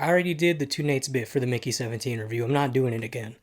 I already did the two Nates bit for the Mickey 17 review. I'm not doing it again.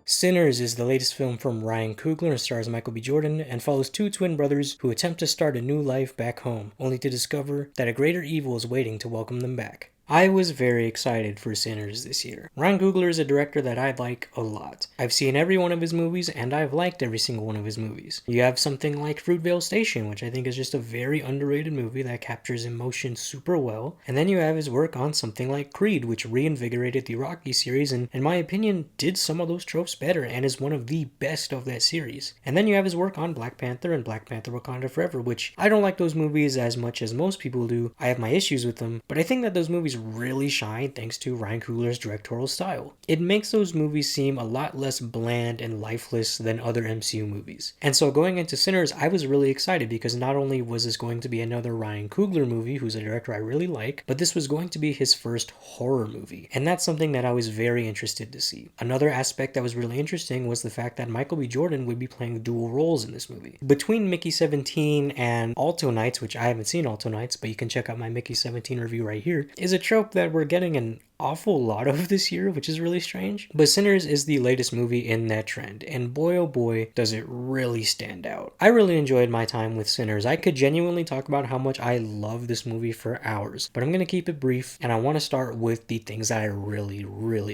Sinners is the latest film from Ryan Coogler and stars Michael B. Jordan and follows two twin brothers who attempt to start a new life back home, only to discover that a greater evil is waiting to welcome them back. I was very excited for Sinners this year. Ryan Coogler is a director that I like a lot. I've seen every one of his movies, and I've liked every single one of his movies. You have something like Fruitvale Station, which I think is just a very underrated movie that captures emotion super well. And then you have his work on something like Creed, which reinvigorated the Rocky series, and in my opinion, did some of those tropes better, and is one of the best of that series. And then you have his work on Black Panther and Black Panther Wakanda Forever, which I don't like those movies as much as most people do. I have my issues with them, but I think that those movies really shine thanks to Ryan Coogler's directorial style. It makes those movies seem a lot less bland and lifeless than other MCU movies. And so going into Sinners, I was really excited because not only was this going to be another Ryan Coogler movie, who's a director I really like, but this was going to be his first horror movie. And that's something that I was very interested to see. Another aspect that was really interesting was the fact that Michael B. Jordan would be playing dual roles in this movie. Between Mickey 17 and Alto Nights, which I haven't seen Alto Nights, but you can check out my Mickey 17 review right here, is a trope that we're getting an awful lot of this year, which is really strange. But Sinners is the latest movie in that trend, and boy oh boy does it really stand out. I really enjoyed my time with Sinners. I could genuinely talk about how much I love this movie for hours, but I'm going to keep it brief, and I want to start with the things that I really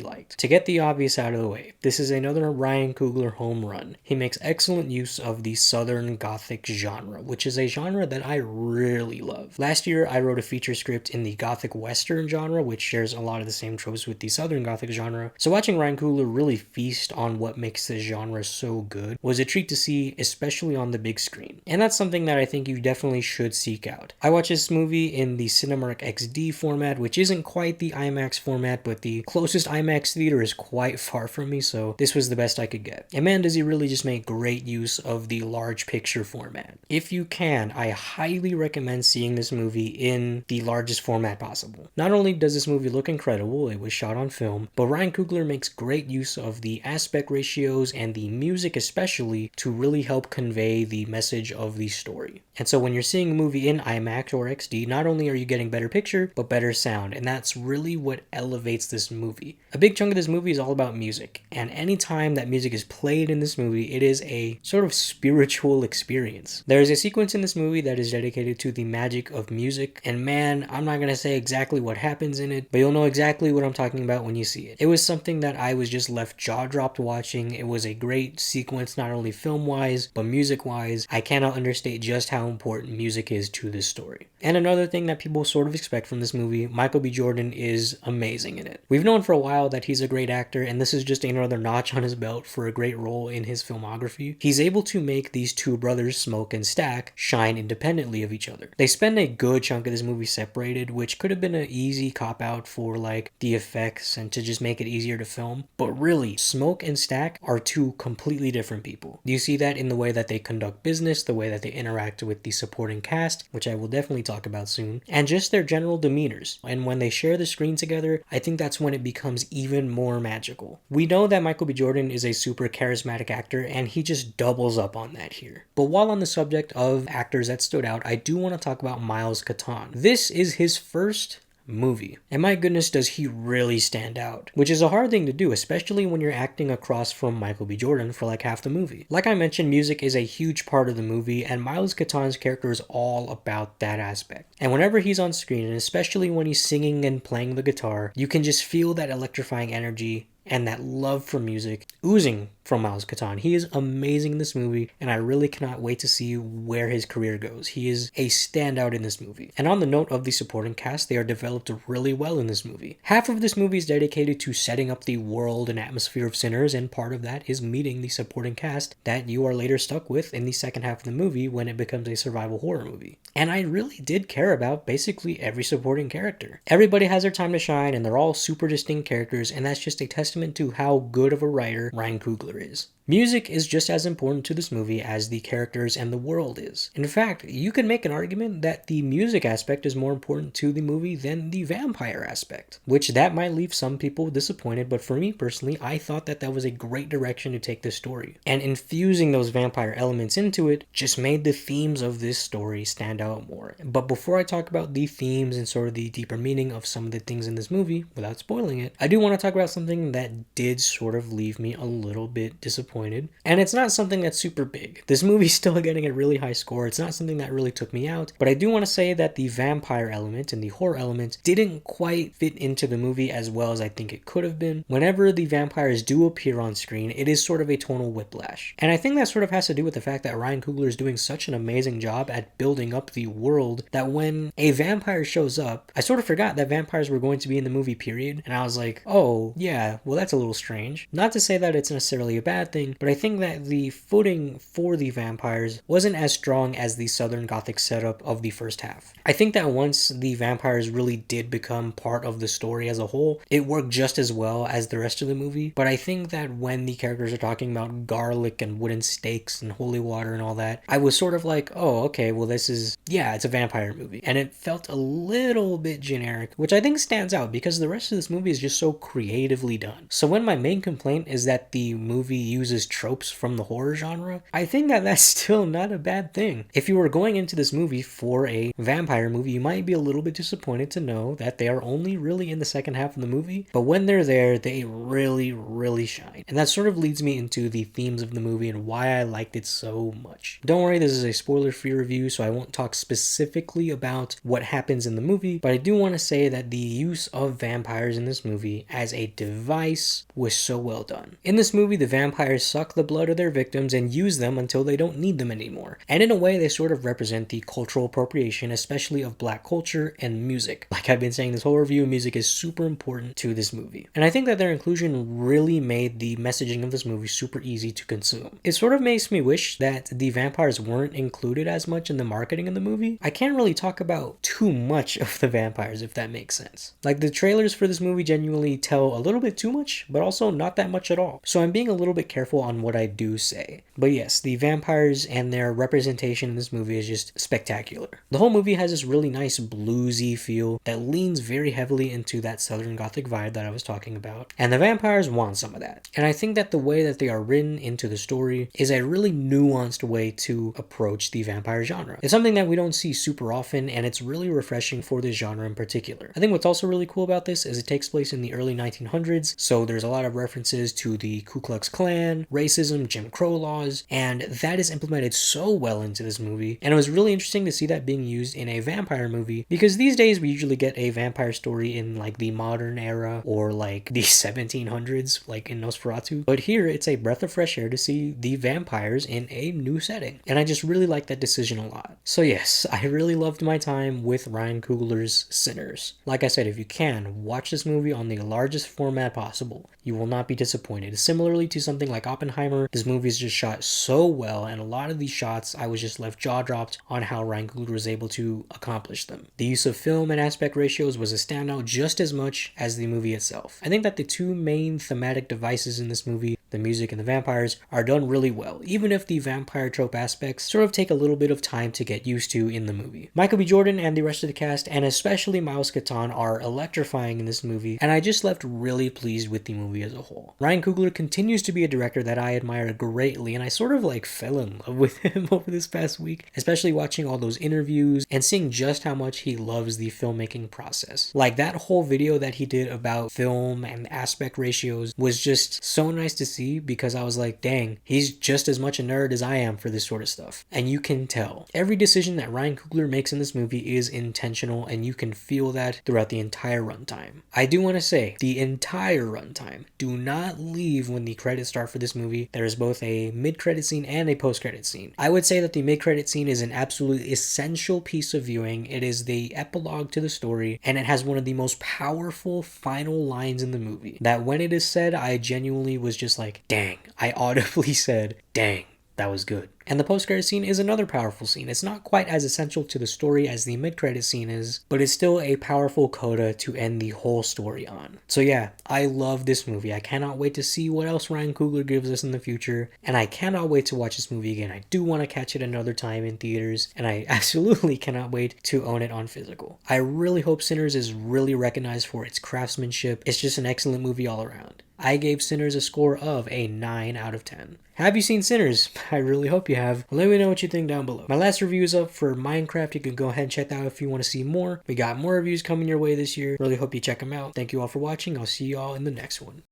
liked. To get the obvious out of the way, this is another Ryan Coogler home run. He makes excellent use of the Southern Gothic genre, which is a genre that I really love. Last year, I wrote a feature script in the Gothic Western genre, which shares a lot of the same tropes with the Southern Gothic genre. So watching Ryan Coogler really feast on what makes this genre so good was a treat to see, especially on the big screen. And that's something that I think you definitely should seek out. I watched this movie in the Cinemark XD format, which isn't quite the IMAX format, but the closest IMAX theater is quite far from me, so this was the best I could get. And man, does he really just make great use of the large picture format. If you can, I highly recommend seeing this movie in the largest format possible. Not only does this movie look incredible, it was shot on film, but Ryan Coogler makes great use of the aspect ratios and the music especially to really help convey the message of the story. And so when you're seeing a movie in IMAX or XD, not only are you getting better picture, but better sound, and that's really what elevates this movie. A big chunk of this movie is all about music, and anytime that music is played in this movie, it is a sort of spiritual experience. There is a sequence in this movie that is dedicated to the magic of music, and man, I'm not going to say exactly what happens in it, but you'll know exactly what I'm talking about when you see it. It was something that I was just left jaw-dropped watching. It was a great sequence, not only film-wise, but music-wise. I cannot understate just how important music is to this story. And another thing that people sort of expect from this movie, Michael B. Jordan is amazing in it. We've known for a while that he's a great actor, and this is just another notch on his belt for a great role in his filmography. He's able to make these two brothers, Smoke and Stack, shine independently of each other. They spend a good chunk of this movie separated, which could have been an easy cop-out for like the effects and to just make it easier to film. But really, Smoke and Stack are two completely different people. You see that in the way that they conduct business, the way that they interact with the supporting cast, which I will definitely talk about soon, and just their general demeanors. And when they share the screen together, I think that's when it becomes even more magical. We know that Michael B. Jordan is a super charismatic actor, and he just doubles up on that here. But while on the subject of actors that stood out, I do want to talk about Miles Catan. This is his first movie, and my goodness does he really stand out, which is a hard thing to do, especially when you're acting across from Michael B. Jordan for like half the movie. Like I mentioned, music is a huge part of the movie, and Miles Catan's character is all about that aspect. And whenever he's on screen, and especially when he's singing and playing the guitar, you can just feel that electrifying energy and that love for music oozing from Miles Catan. He is amazing in this movie, and I really cannot wait to see where his career goes. He is a standout in this movie. And on the note of the supporting cast, they are developed really well in this movie. Half of this movie is dedicated to setting up the world and atmosphere of Sinners, and part of that is meeting the supporting cast that you are later stuck with in the second half of the movie when it becomes a survival horror movie. And I really did care about basically every supporting character. Everybody has their time to shine, and they're all super distinct characters, and that's just a testament to how good of a writer Ryan Coogler is. Music is just as important to this movie as the characters and the world is. In fact, you can make an argument that the music aspect is more important to the movie than the vampire aspect, which that might leave some people disappointed, but for me personally, I thought that that was a great direction to take this story. And infusing those vampire elements into it just made the themes of this story stand out more. But before I talk about the themes and sort of the deeper meaning of some of the things in this movie, without spoiling it, I do want to talk about something that did sort of leave me a little bit disappointed. And it's not something that's super big. This movie's still getting a really high score. It's not something that really took me out, but I do want to say that the vampire element and the horror element didn't quite fit into the movie as well as I think it could have been. Whenever the vampires do appear on screen, it is sort of a tonal whiplash. And I think that sort of has to do with the fact that Ryan Coogler is doing such an amazing job at building up the world that when a vampire shows up, I sort of forgot that vampires were going to be in the movie, period. And I was like, oh, yeah, well, that's a little strange. Not to say that it's necessarily a bad thing, but I think that the footing for the vampires wasn't as strong as the Southern Gothic setup of the first half. I think that once the vampires really did become part of the story as a whole, it worked just as well as the rest of the movie. But I think that when the characters are talking about garlic and wooden stakes and holy water and all that, I was sort of like, oh, okay, well, this is, yeah, it's a vampire movie. And it felt a little bit generic, which I think stands out because the rest of this movie is just so creatively done. So when my main complaint is that the movie uses tropes from the horror genre, I think that that's still not a bad thing. If you were going into this movie for a vampire movie, you might be a little bit disappointed to know that they are only really in the second half of the movie, but when they're there, they really, really shine. And that sort of leads me into the themes of the movie and why I liked it so much. Don't worry, this is a spoiler-free review, so I won't talk specifically about what happens in the movie, but I do want to say that the use of vampires in this movie as a device was so well done. In this movie, the vampires suck the blood of their victims and use them until they don't need them anymore. And in a way, they sort of represent the cultural appropriation, especially of black culture and music. Like I've been saying this whole review, music is super important to this movie. And I think that their inclusion really made the messaging of this movie super easy to consume. It sort of makes me wish that the vampires weren't included as much in the marketing in the movie. I can't really talk about too much of the vampires, if that makes sense. Like the trailers for this movie genuinely tell a little bit too much, but also not that much at all. So I'm being a little bit careful on what I do say. But yes, the vampires and their representation in this movie is just spectacular. The whole movie has this really nice bluesy feel that leans very heavily into that Southern Gothic vibe that I was talking about. And the vampires want some of that. And I think that the way that they are written into the story is a really nuanced way to approach the vampire genre. It's something that we don't see super often, and it's really refreshing for this genre in particular. I think what's also really cool about this is it takes place in the early 1900s, so there's a lot of references to the Ku Klux Klan, racism, Jim Crow laws, and that is implemented so well into this movie. And it was really interesting to see that being used in a vampire movie, because these days we usually get a vampire story in like the modern era or like the 1700s, like in Nosferatu. But here it's a breath of fresh air to see the vampires in a new setting. And I just really like that decision a lot. So yes, I really loved my time with Ryan Coogler's Sinners. Like I said, if you can, watch this movie on the largest format possible. You will not be disappointed. Similarly to something like Oppenheimer, this movie is just shot so well, and a lot of these shots I was just left jaw-dropped on how Ryan Coogler was able to accomplish them. The use of film and aspect ratios was a standout just as much as the movie itself. I think that the two main thematic devices in this movie, the music and the vampires, are done really well, even if the vampire trope aspects sort of take a little bit of time to get used to in the movie. Michael B. Jordan and the rest of the cast, and especially Miles Keaton, are electrifying in this movie, and I just left really pleased with the movie as a whole. Ryan Coogler continues to be a director that I admire greatly, and I sort of like fell in love with him over this past week, especially watching all those interviews and seeing just how much he loves the filmmaking process. Like that whole video that he did about film and aspect ratios was just so nice to see, because I was like, dang, he's just as much a nerd as I am for this sort of stuff. And you can tell. Every decision that Ryan Coogler makes in this movie is intentional, and you can feel that throughout the entire runtime. I do want to say, the entire runtime. Do not leave when the credits start for this movie. There is both a mid-credit scene and a post-credit scene. I would say that the mid-credit scene is an absolutely essential piece of viewing. It is the epilogue to the story, and it has one of the most powerful final lines in the movie that when it is said, I genuinely was just like, dang. I audibly said, dang. that was good. And the post-credit scene is another powerful scene. It's not quite as essential to the story as the mid-credit scene is, but it's still a powerful coda to end the whole story on. So yeah, I love this movie. I cannot wait to see what else Ryan Coogler gives us in the future, and I cannot wait to watch this movie again. I do want to catch it another time in theaters, and I absolutely cannot wait to own it on physical. I really hope Sinners is really recognized for its craftsmanship. It's just an excellent movie all around. I gave Sinners a score of a 9 out of 10. Have you seen Sinners? I really hope you have. Let me know what you think down below. My last review is up for Minecraft. You can go ahead and check that out if you want to see more. We got more reviews coming your way this year. Really hope you check them out. Thank you all for watching. I'll see you all in the next one.